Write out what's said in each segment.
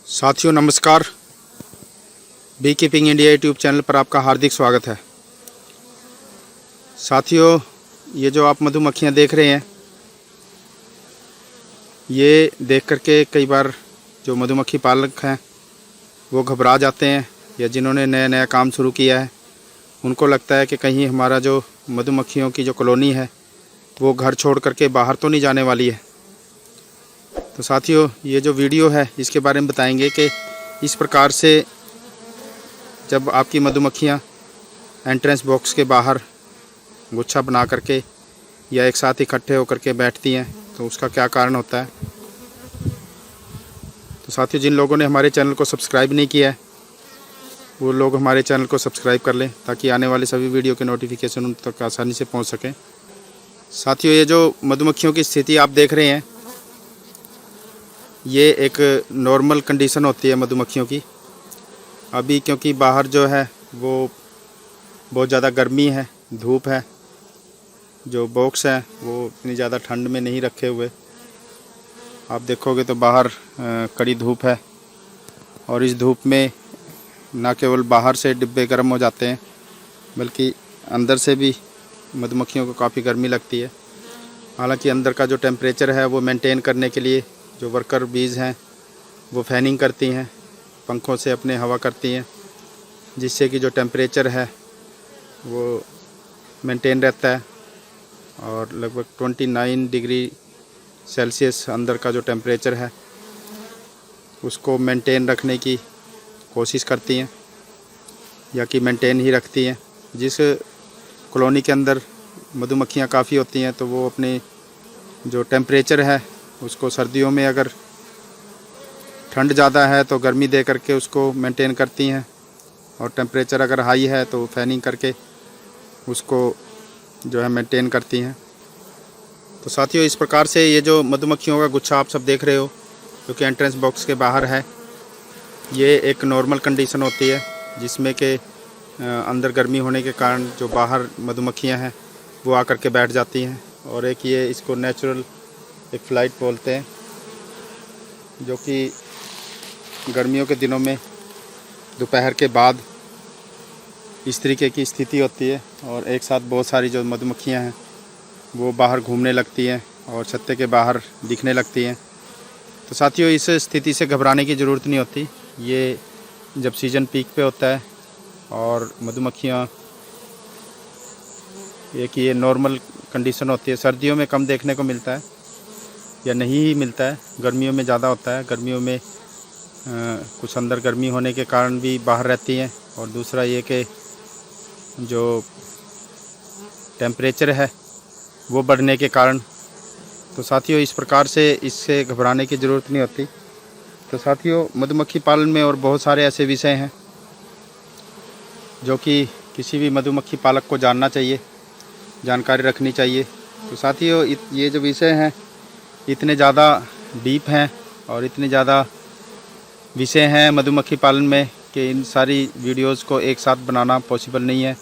साथियों नमस्कार। Beekeeping India YouTube channel पर आपका हार्दिक स्वागत है। साथियों, ये जो आप मधुमक्खियाँ देख रहे हैं, ये देख करके कई बार जो मधुमक्खी पालक हैं वो घबरा जाते हैं, या जिन्होंने नया नया काम शुरू किया है उनको लगता है कि कहीं हमारा जो मधुमक्खियों की जो कॉलोनी है वो घर छोड़ करके बाहर तो नहीं जाने वाली है। तो साथियों, ये जो वीडियो है इसके बारे में बताएंगे कि इस प्रकार से जब आपकी मधुमक्खियाँ एंट्रेंस बॉक्स के बाहर गुच्छा बना करके या एक साथ इकट्ठे होकर के बैठती हैं तो उसका क्या कारण होता है। तो साथियों, जिन लोगों ने हमारे चैनल को सब्सक्राइब नहीं किया है वो लोग हमारे चैनल को सब्सक्राइब कर लें ताकि आने वाले सभी वीडियो के नोटिफिकेशन उन तक आसानी से पहुंच सकें। साथियों, ये जो मधुमक्खियों की स्थिति आप देख रहे हैं, ये एक नॉर्मल कंडीशन होती है मधुमक्खियों की। अभी क्योंकि बाहर जो है वो बहुत ज़्यादा गर्मी है, धूप है, जो बॉक्स है वो इतनी ज़्यादा ठंड में नहीं रखे हुए। आप देखोगे तो बाहर कड़ी धूप है, और इस धूप में ना केवल बाहर से डिब्बे गर्म हो जाते हैं बल्कि अंदर से भी मधुमक्खियों को काफ़ी गर्मी लगती है। हालांकि अंदर का जो टेम्परेचर है वो मेंटेन करने के लिए जो वर्कर बीज हैं वो फैनिंग करती हैं, पंखों से अपने हवा करती हैं, जिससे कि जो टेम्परेचर है वो मेंटेन रहता है। और लगभग 29 डिग्री सेल्सियस अंदर का जो टेम्परेचर है उसको मेंटेन रखने की कोशिश करती हैं, या कि मेंटेन ही रखती हैं। जिस कॉलोनी के अंदर मधुमक्खियाँ काफ़ी होती हैं तो वो अपने जो टेम्परेचर है उसको सर्दियों में अगर ठंड ज़्यादा है तो गर्मी दे करके उसको मेंटेन करती हैं, और टेम्परेचर अगर हाई है तो फैनिंग करके उसको जो है मेंटेन करती हैं। तो साथियों, इस प्रकार से ये जो मधुमक्खियों का गुच्छा आप सब देख रहे हो जो कि एंट्रेंस बॉक्स के बाहर है, ये एक नॉर्मल कंडीशन होती है जिसमें कि अंदर गर्मी होने के कारण जो बाहर मधुमक्खियां हैं वो आकर के बैठ जाती हैं। और एक ये इसको नेचुरल एक फ्लाइट बोलते हैं, जो कि गर्मियों के दिनों में दोपहर के बाद इस तरीके की स्थिति होती है, और एक साथ बहुत सारी जो मधुमक्खियां हैं वो बाहर घूमने लगती हैं और छत्ते के बाहर दिखने लगती हैं। तो साथियों, इस स्थिति से घबराने की ज़रूरत नहीं होती। ये जब सीज़न पीक पे होता है और मधुमक्खियाँ एक ये नॉर्मल कंडीशन होती है। सर्दियों में कम देखने को मिलता है या नहीं ही मिलता है, गर्मियों में ज़्यादा होता है। गर्मियों में कुछ अंदर गर्मी होने के कारण भी बाहर रहती हैं, और दूसरा ये कि जो टेम्परेचर है वो बढ़ने के कारण। तो साथियों, इस प्रकार से इससे घबराने की ज़रूरत नहीं होती। तो साथियों, मधुमक्खी पालन में और बहुत सारे ऐसे विषय हैं जो कि किसी भी मधुमक्खी पालक को जानना चाहिए, जानकारी रखनी चाहिए। तो साथियों, ये जो विषय हैं इतने ज़्यादा डीप हैं और इतने ज़्यादा विषय हैं मधुमक्खी पालन में कि इन सारी वीडियोस को एक साथ बनाना पॉसिबल नहीं है।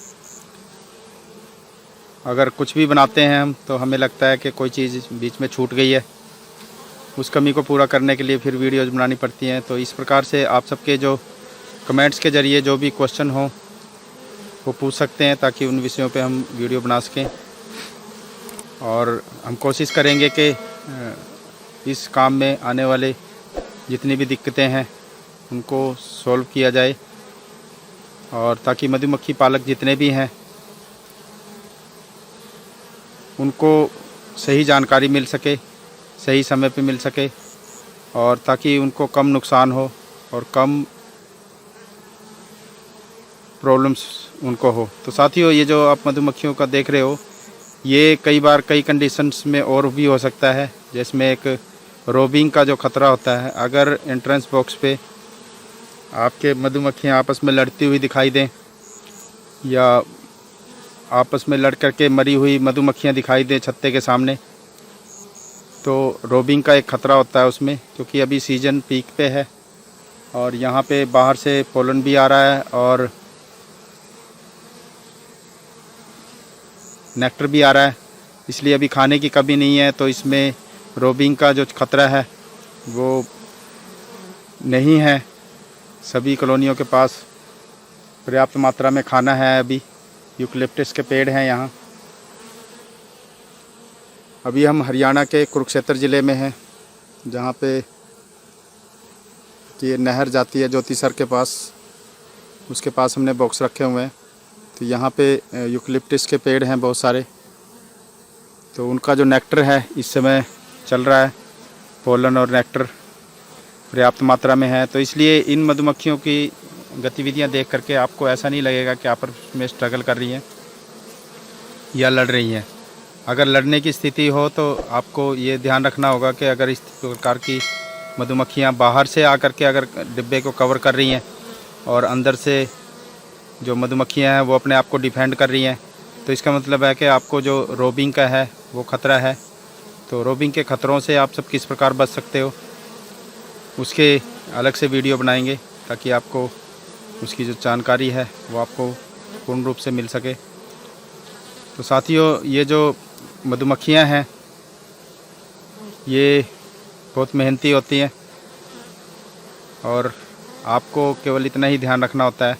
अगर कुछ भी बनाते हैं हम तो हमें लगता है कि कोई चीज़ बीच में छूट गई है, उस कमी को पूरा करने के लिए फिर वीडियोस बनानी पड़ती हैं। तो इस प्रकार से आप सबके जो कमेंट्स के ज़रिए जो भी क्वेश्चन हो वो पूछ सकते हैं ताकि उन विषयों पे हम वीडियो बना सकें, और हम कोशिश करेंगे कि इस काम में आने वाले जितनी भी दिक्कतें हैं उनको सॉल्व किया जाए, और ताकि मधुमक्खी पालक जितने भी हैं उनको सही जानकारी मिल सके, सही समय पे मिल सके, और ताकि उनको कम नुकसान हो और कम प्रॉब्लम्स उनको हो। तो साथियों, ये जो आप मधुमक्खियों का देख रहे हो ये कई बार कई कंडीशंस में और भी हो सकता है, जिसमें एक रोबिंग का जो ख़तरा होता है। अगर एंट्रेंस बॉक्स पे आपके मधुमक्खियाँ आपस में लड़ती हुई दिखाई दें, या आपस में लड़ करके मरी हुई मधुमक्खियाँ दिखाई दें छत्ते के सामने, तो रोबिंग का एक ख़तरा होता है उसमें, क्योंकि अभी सीज़न पीक पे है और यहाँ पे बाहर से पोलन भी आ रहा है और नेक्टर भी आ रहा है, इसलिए अभी खाने की कमी नहीं है। तो इसमें रोबिंग का जो ख़तरा है वो नहीं है। सभी कॉलोनियों के पास पर्याप्त मात्रा में खाना है। अभी यूकलिप्टस के पेड़ हैं यहाँ। अभी हम हरियाणा के कुरुक्षेत्र ज़िले में हैं, जहाँ पे ये नहर जाती है ज्योतिसर के पास। उसके पास हमने बॉक्स रखे हुए हैं। तो यहाँ पे यूकलिप्टस के पेड़ हैं बहुत सारे। तो उनका जो नेक्टर है इस समय चल रहा है, पोलन और नेक्टर पर्याप्त मात्रा में है। तो इसलिए इन मधुमक्खियों की गतिविधियाँ देख करके आपको ऐसा नहीं लगेगा कि आपस में स्ट्रगल कर रही हैं या लड़ रही हैं। अगर लड़ने की स्थिति हो तो आपको ये ध्यान रखना होगा कि अगर इस प्रकार की मधुमक्खियाँ बाहर से आकर के अगर डिब्बे को कवर कर रही हैं और अंदर से जो मधुमक्खियाँ हैं वो अपने आप को डिफेंड कर रही हैं, तो इसका मतलब है कि आपको जो रोबिंग का है वो ख़तरा है। तो रोबिंग के ख़तरों से आप सब किस प्रकार बच सकते हो, उसके अलग से वीडियो बनाएंगे ताकि आपको उसकी जो जानकारी है वो आपको पूर्ण रूप से मिल सके। तो साथियों, ये जो मधुमक्खियाँ हैं ये बहुत मेहनती होती हैं और आपको केवल इतना ही ध्यान रखना होता है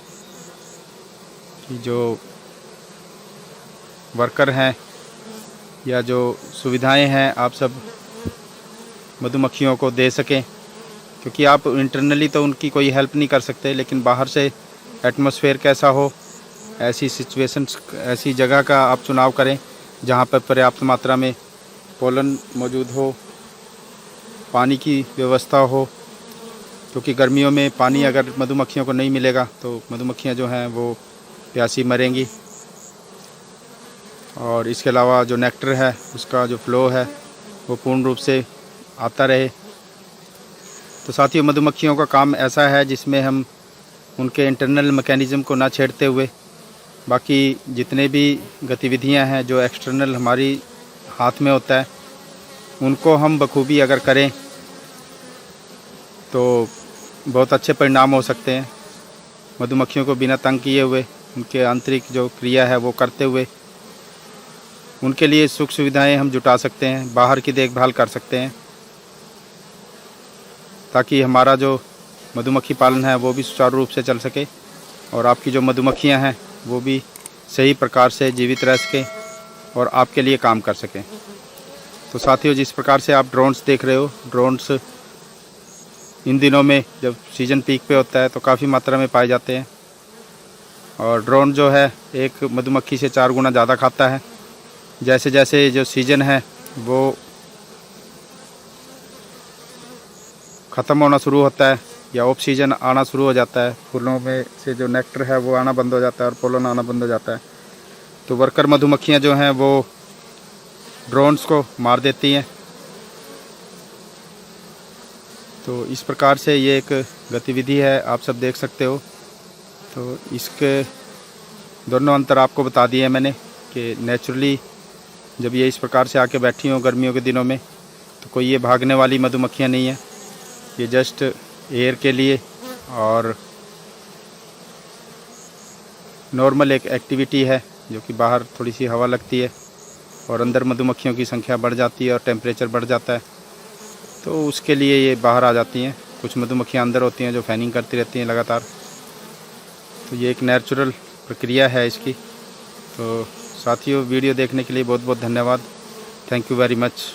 कि जो वर्कर हैं या जो सुविधाएं हैं आप सब मधुमक्खियों को दे सकें, क्योंकि आप इंटरनली तो उनकी कोई हेल्प नहीं कर सकते, लेकिन बाहर से एटमॉस्फेयर कैसा हो, ऐसी सिचुएशंस, ऐसी जगह का आप चुनाव करें जहां पर पर्याप्त मात्रा में पोलन मौजूद हो, पानी की व्यवस्था हो, क्योंकि गर्मियों में पानी अगर मधुमक्खियों को नहीं मिलेगा तो मधुमक्खियां जो हैं वो प्यासी मरेंगी। और इसके अलावा जो नेक्टर है उसका जो फ्लो है वो पूर्ण रूप से आता रहे। तो साथियों, मधुमक्खियों का काम ऐसा है जिसमें हम उनके इंटरनल मैकेनिज़्म को ना छेड़ते हुए बाकी जितने भी गतिविधियां हैं जो एक्सटर्नल हमारी हाथ में होता है उनको हम बखूबी अगर करें तो बहुत अच्छे परिणाम हो सकते हैं। मधुमक्खियों को बिना तंग किए हुए उनके आंतरिक जो क्रिया है वो करते हुए उनके लिए सुख सुविधाएं हम जुटा सकते हैं, बाहर की देखभाल कर सकते हैं, ताकि हमारा जो मधुमक्खी पालन है वो भी सुचारू रूप से चल सके और आपकी जो मधुमक्खियां हैं वो भी सही प्रकार से जीवित रह सकें और आपके लिए काम कर सकें। तो साथियों, जिस प्रकार से आप ड्रोन्स देख रहे हो, ड्रोन्स इन दिनों में जब सीज़न पीक पे होता है तो काफ़ी मात्रा में पाए जाते हैं और ड्रोन जो है एक मधुमक्खी से 4 गुना ज़्यादा खाता है। जैसे जैसे जो सीज़न है वो ख़त्म होना शुरू होता है या ऑफ सीज़न आना शुरू हो जाता है, फूलों में से जो नेक्टर है वो आना बंद हो जाता है और पोलन आना बंद हो जाता है, तो वर्कर मधुमक्खियाँ जो हैं वो ड्रोन्स को मार देती हैं। तो इस प्रकार से ये एक गतिविधि है, आप सब देख सकते हो। तो इसके दोनों अंतर आपको बता दिए मैंने कि नेचुरली जब ये इस प्रकार से आके बैठी हों गर्मियों के दिनों में तो कोई ये भागने वाली मधुमक्खियाँ नहीं है, ये जस्ट एयर के लिए और नॉर्मल एक एक्टिविटी है जो कि बाहर थोड़ी सी हवा लगती है और अंदर मधुमक्खियों की संख्या बढ़ जाती है और टेम्परेचर बढ़ जाता है, तो उसके लिए ये बाहर आ जाती हैं। कुछ मधुमक्खियाँ अंदर होती हैं जो फैनिंग करती रहती हैं लगातार। तो ये एक नेचुरल प्रक्रिया है इसकी। तो साथियों, वीडियो देखने के लिए बहुत बहुत धन्यवाद। Thank you very much.